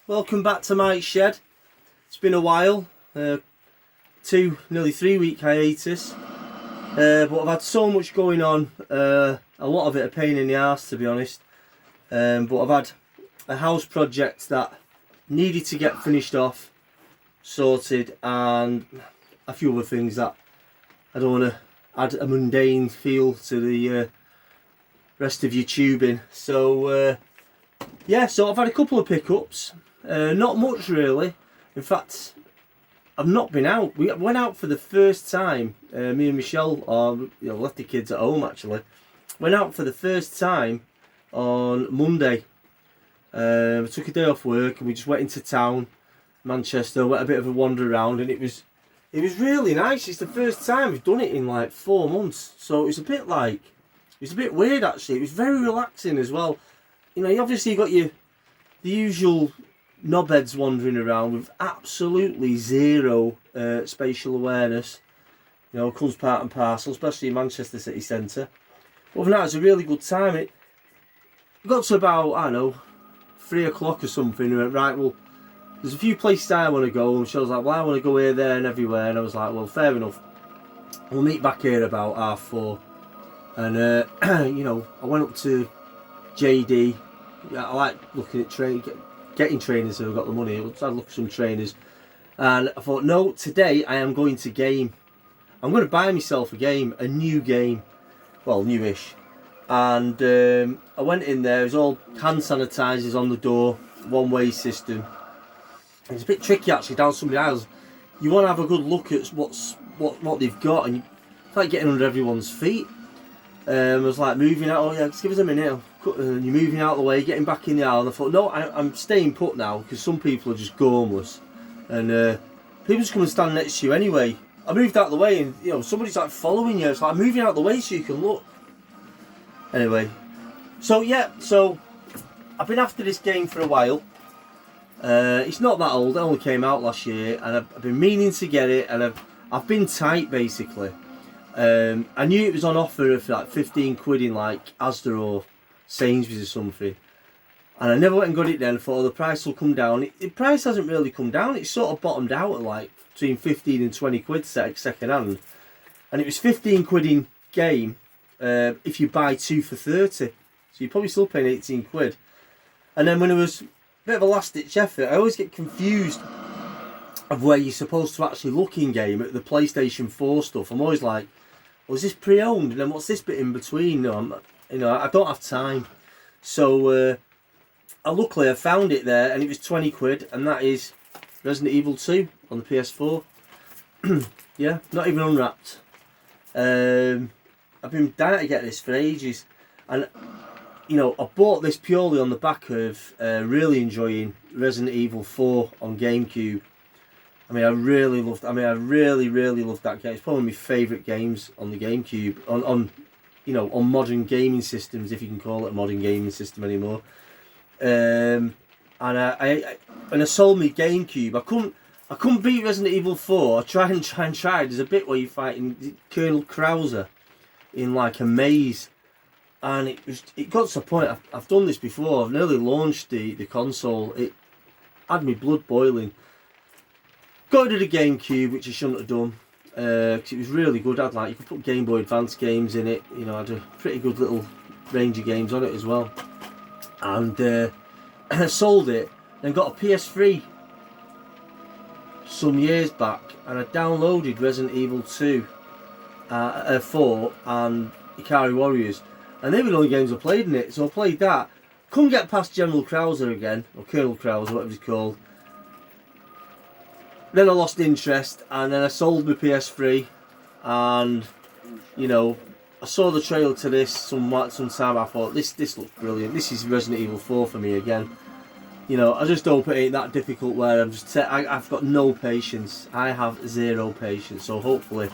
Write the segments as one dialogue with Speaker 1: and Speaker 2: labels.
Speaker 1: Welcome back to my shed. It's been a while, nearly 3 week hiatus, but I've had so much going on, a lot of it a pain in the arse to be honest, but I've had a house project that needed to get finished off, sorted, and a few other things that I don't want to add a mundane feel to the rest of your tubing. So yeah, so I've had a couple of pickups. Not much really. In fact, I've not been out. We went out for the first time. Me and Michelle, left the kids at home actually. Went out for the first time on Monday. I took a day off work and we just went into town, Manchester. Went a bit of a wander around, and it was really nice. It's the first time we've done it in like 4 months, so it's a bit weird actually. It was very relaxing as well. You know, you obviously got the usual knobheads wandering around with absolutely zero spatial awareness. You know, comes part and parcel, especially in Manchester city centre. Other than that, it's a really good time. It got to about, I don't know, 3 o'clock or something, and we went, right, well, there's a few places I want to go, and she was like, well, I want to go here, there and everywhere, and I was like, well, fair enough, we'll meet back here about 4:30, and you know, I went up to JD. I like looking at getting trainers, so I've got the money. I had a look at some trainers, and I thought, no, today I am going to game. I'm going to buy myself a new game, well, newish. And I went in there. It was all hand sanitizers on the door, one-way system. It's a bit tricky actually down some of the aisles. You want to have a good look at what they've got, and it's like getting under everyone's feet. I was like moving out. Oh yeah, just give us a minute. And you're moving out of the way, getting back in the aisle. And I thought, no, I'm staying put now, because some people are just gormless, and people just come and stand next to you anyway. I moved out of the way, and you know, somebody's like following you. It's like moving out of the way so you can look. Anyway, so yeah, so I've been after this game for a while. It's not that old. It only came out last year, and I've been meaning to get it, and I've been tight basically. I knew it was on offer for like 15 quid in like Asda or Sainsbury's or something, and I never went and got it then. I thought, oh, the price will come down. The price hasn't really come down. It's sort of bottomed out at like between 15 and 20 quid second hand, and it was 15 quid in game if you buy 2 for 30, so you're probably still paying 18 quid. And then when it was a bit of a last ditch effort, I always get confused of where you're supposed to actually look in game at the PlayStation 4 stuff. I'm always like, well, is this pre-owned, and then what's this bit in between? No, I don't have time. So luckily I found it there, and it was 20 quid, and that is Resident Evil 2 on the PS4. Yeah, not even unwrapped. I've been dying to get this for ages, and you know, I bought this purely on the back of really enjoying Resident Evil 4 on GameCube. I mean, I really loved that game. It's probably my favourite games on the GameCube, on modern gaming systems, if you can call it a modern gaming system anymore. And I sold me GameCube. I couldn't beat Resident Evil 4. I tried. There's a bit where you're fighting Colonel Krauser in like a maze, and it got to the point. I've done this before. I've nearly launched the console. It had me blood boiling. Got rid of the GameCube, which I shouldn't have done, because it was really good. You could put Game Boy Advance games in it. You know, I had a pretty good little range of games on it as well. And I sold it, then got a PS3 some years back, and I downloaded Resident Evil 2, 4 and Ikari Warriors, and they were the only games I played in it. So I played that. Couldn't get past General Krauser again, or Colonel Krauser, whatever he's called. Then I lost interest, and then I sold my PS3, and you know, I saw the trailer to this some time. I thought this looks brilliant. This is Resident Evil 4 for me again. You know, I just hope it ain't that difficult where I've got no patience. I have zero patience. So hopefully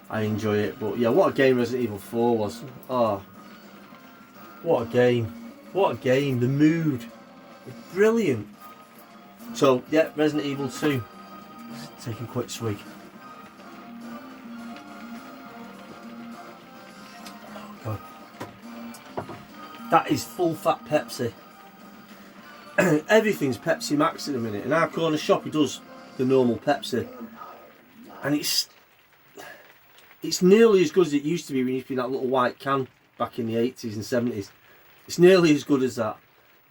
Speaker 1: I enjoy it. But yeah, what a game Resident Evil 4 was. Oh, what a game! What a game! The mood, it's brilliant. So yeah, Resident Evil 2. Take a quick swig. Oh God. That is full fat Pepsi. everything's Pepsi Max at the minute. In our corner shop, he does the normal Pepsi, and it's nearly as good as it used to be when it used to be that little white can back in the 80s and 70s. It's nearly as good as that.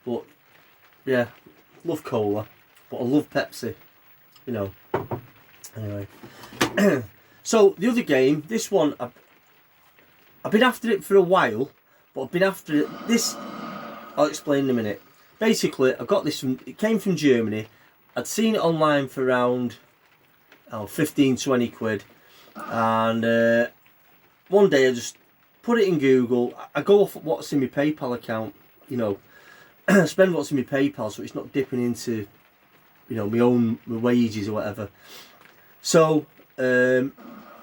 Speaker 1: But yeah, love cola, but I love Pepsi, you know. Anyway, so the other game, this one, I've been after it for a while, but I've been after it. This, I'll explain in a minute. Basically, I got this from, it came from Germany. I'd seen it online for around 15-20 quid, and one day I just put it in Google. I go off what's in my PayPal account, you know. Spend what's in my PayPal, so it's not dipping into, you know, my wages or whatever. So I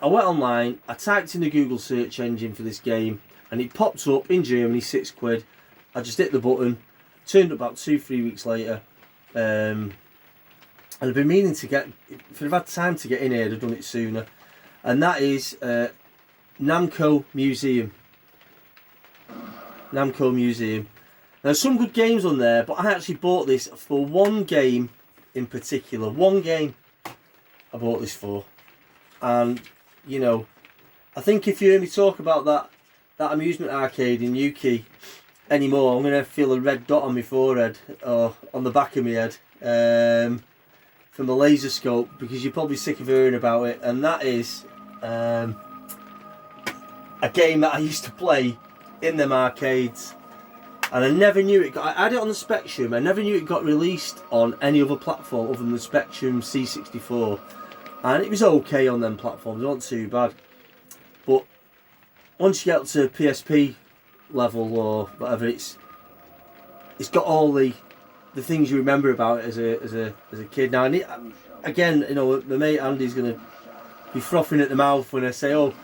Speaker 1: went online, I typed in the Google search engine for this game, and it popped up in Germany, 6 quid. I just hit the button, turned up about 2-3 weeks later, and I've been meaning to get, if I'd had time to get in here, I'd have done it sooner. And that is Namco Museum. Namco Museum. There's some good games on there, but I actually bought this for one game in particular. One game I bought this for. And, you know, I think if you hear me talk about that amusement arcade in Newquay anymore, I'm going to feel a red dot on my forehead, or on the back of my head, from the laser scope, because you're probably sick of hearing about it. And that is a game that I used to play in them arcades. And I never knew it got, I had it on the Spectrum, I never knew it got released on any other platform other than the Spectrum C64. And it was okay on them platforms, it wasn't too bad. But once you get up to PSP level or whatever, it's got all the things you remember about it as a kid. Now, again, you know, my mate Andy's going to be frothing at the mouth when I say, oh,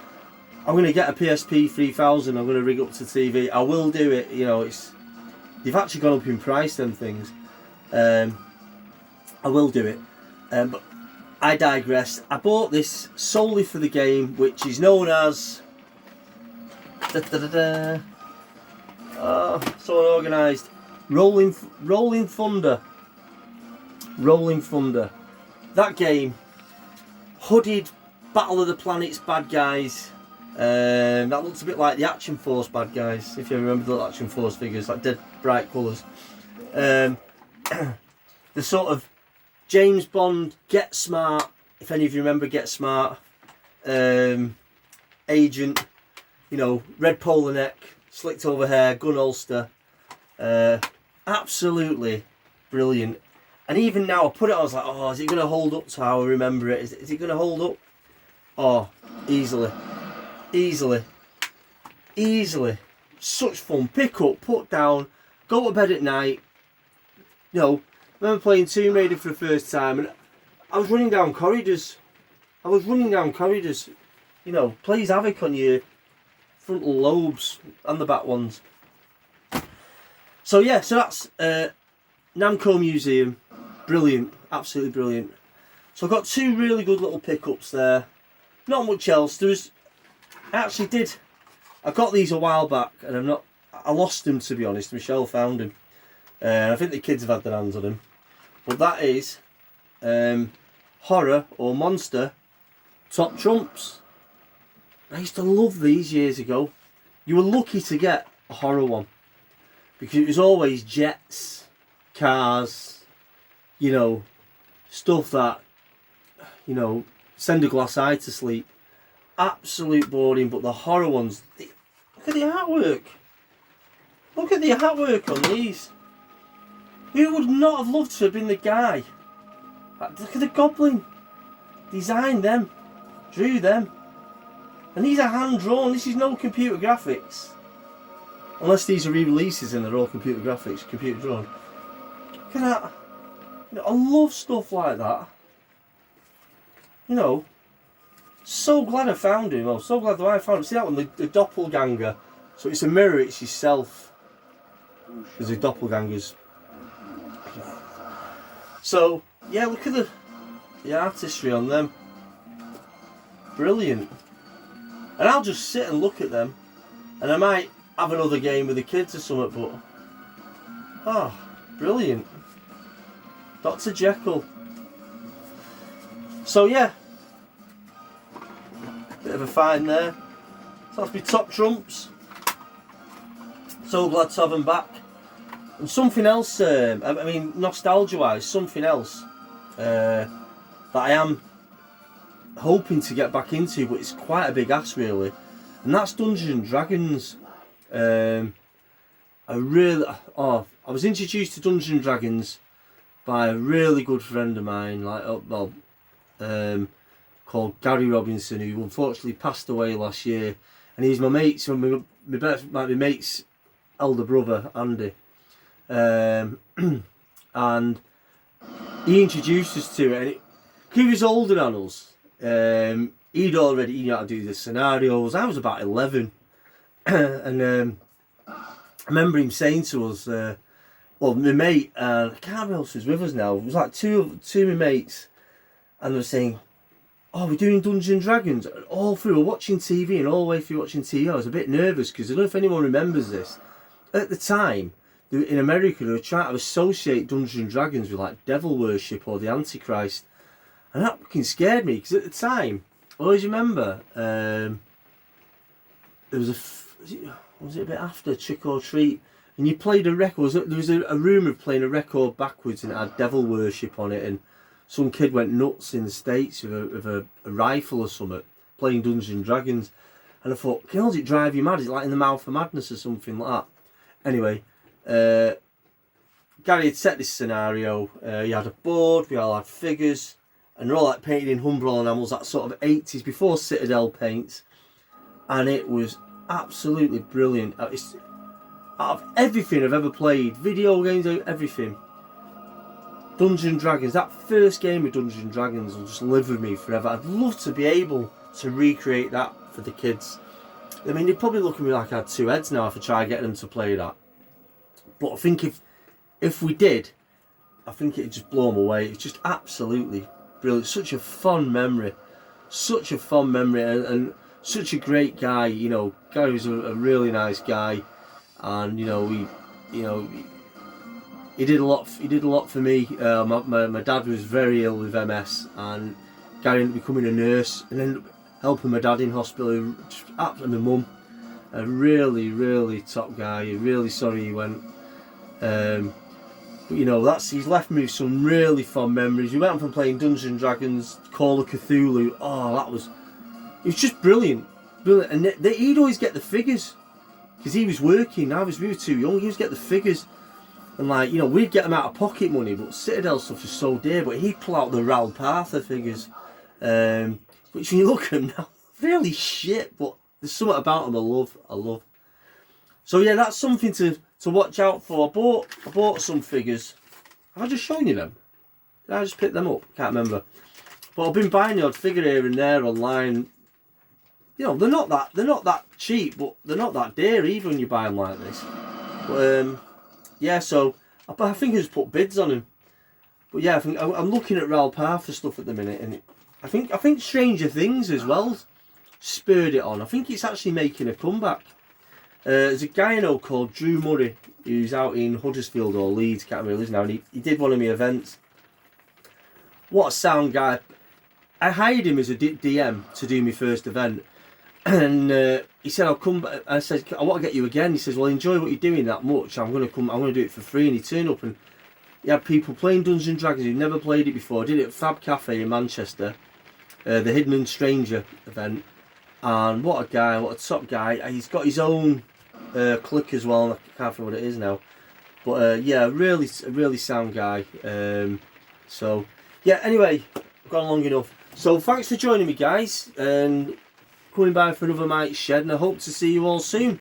Speaker 1: I'm going to get a PSP 3000, I'm going to rig up to TV. I will do it, you know, they've actually gone up in price, them things. I will do it. But I digress. I bought this solely for the game, which is known as... Oh, so unorganised. Rolling Thunder. Rolling Thunder. That game, hooded Battle of the Planets bad guys. That looks a bit like the Action Force bad guys, if you remember the Action Force figures, like dead bright colours. The sort of James Bond Get Smart, if any of you remember Get Smart, agent, you know, red polo neck, slicked over hair, gun holster, absolutely brilliant. And even now I put it on, I was like, oh, is it going to hold up to how I remember it? Is it going to hold up? Oh, easily. Easily. Such fun. Pick up, put down, go to bed at night. You know, I remember playing Tomb Raider for the first time, and I was running down corridors. You know, plays havoc on your frontal lobes and the back ones. So yeah, so that's Namco Museum. Brilliant, absolutely brilliant. So I've got 2 really good little pickups there. Not much else. I got these a while back, and I lost them, to be honest. Michelle found them. I think the kids have had their hands on them. But that is horror or monster top trumps. I used to love these years ago. You were lucky to get a horror one, because it was always jets, cars, you know, stuff that, you know, send a glass eye to sleep. Absolute boring. But the horror ones, look at the artwork. Look at the artwork on these. Who would not have loved to have been the guy? Look at the goblin. Designed them, drew them, and these are hand drawn. This is no computer graphics, unless these are re-releases and they're all computer graphics, computer drawn. Look at that. You know, I love stuff like that. You know, so glad I found him. I'm so glad that I found him. See that one, the doppelganger. So it's a mirror, it's yourself. Because the doppelgangers. So yeah, look at the artistry on them. Brilliant. And I'll just sit and look at them, and I might have another game with the kids or something. But brilliant. Dr. Jekyll. So yeah, bit of a find there. So that's my top trumps. So glad to have them back. And something else, I mean, nostalgia-wise, something else that I am hoping to get back into, but it's quite a big ask really, and that's Dungeons and Dragons. I was introduced to Dungeons and Dragons by a really good friend of mine, called Gary Robinson, who unfortunately passed away last year, and he's my mate's, my mate's elder brother, Andy. And he introduced us to it, and he was older than us. He'd already knew how to do the scenarios. I was about 11, and I remember him saying to us, well, my mate, I can't remember who else was with us now. It was like two of my mates, and they were saying, "Oh, we're doing Dungeons and Dragons." And all through, we're watching TV, and all the way through watching TV, I was a bit nervous because I don't know if anyone remembers this. At the time, in America, they were trying to associate Dungeons and Dragons with like devil worship or the Antichrist, and that fucking scared me because at the time, I always remember there was was it a bit after Trick or Treat, and you played a record. There was a rumour of playing a record backwards and it had devil worship on it, and some kid went nuts in the States with a rifle or something, playing Dungeons and Dragons, and I thought, can it drive you mad? Is it like in the Mouth of Madness or something like that? Anyway, Gary had set this scenario. He had a board, we all had figures, and they're all like painted in Humbrol enamels, that sort of 80s, before Citadel paints, and it was absolutely brilliant. It's, out of everything I've ever played, video games, everything, Dungeons and Dragons, that first game of Dungeons and Dragons will just live with me forever. I'd love to be able to recreate that for the kids. I mean, they'd probably look at me like I had two heads now if I try getting them to play that. But I think if we did, I think it'd just blow them away. It's just absolutely brilliant. Such a fond memory. Such a fond memory, and such a great guy. You know, Gary was a really nice guy, and you know, he did a lot. He did a lot for me. My dad was very ill with MS, and Gary ended up becoming a nurse, and ended up helping my dad in hospital. Just absolutely, my mum, a really top guy. Really sorry he went. But you know, he's left me with some really fond memories. We went from playing Dungeons and Dragons, Call of Cthulhu. Oh, it was just brilliant. And he'd always get the figures because he was working. We were too young. He was get the figures, and like, you know, we'd get them out of pocket money, but Citadel stuff was so dear. But he'd pull out the Ral Partha figures, which when you look at them now, really shit. But there's something about them I love. So yeah, that's something to watch out for. I bought some figures. Have I just shown you them? Did I just pick them up? Can't remember. But I've been buying the odd figure here and there online. You know, they're not that cheap, but they're not that dear either when you buy them like this. But yeah, so I think I just put bids on them. But yeah, I think I'm looking at Ral Partha stuff at the minute, and I think Stranger Things as well spurred it on. I think it's actually making a comeback. There's a guy I know called Drew Murray who's out in Huddersfield or Leeds, can't remember where he lives now, and he did one of my events. What a sound guy. I hired him as a DM to do my first event, and he said, I'll come back. I said, I want to get you again. He says, well, I enjoy what you're doing that much, I'm going to do it for free. And he turned up, and he had people playing Dungeons and Dragons who'd never played it before. I did it at Fab Cafe in Manchester, the Hidden and Stranger event, and what a guy, what a top guy. He's got his own click as well, I can't remember what it is now, but yeah, a really sound guy. So yeah, anyway, I've gone long enough. So thanks for joining me, guys, and coming by for another Mike's Shed, and I hope to see you all soon.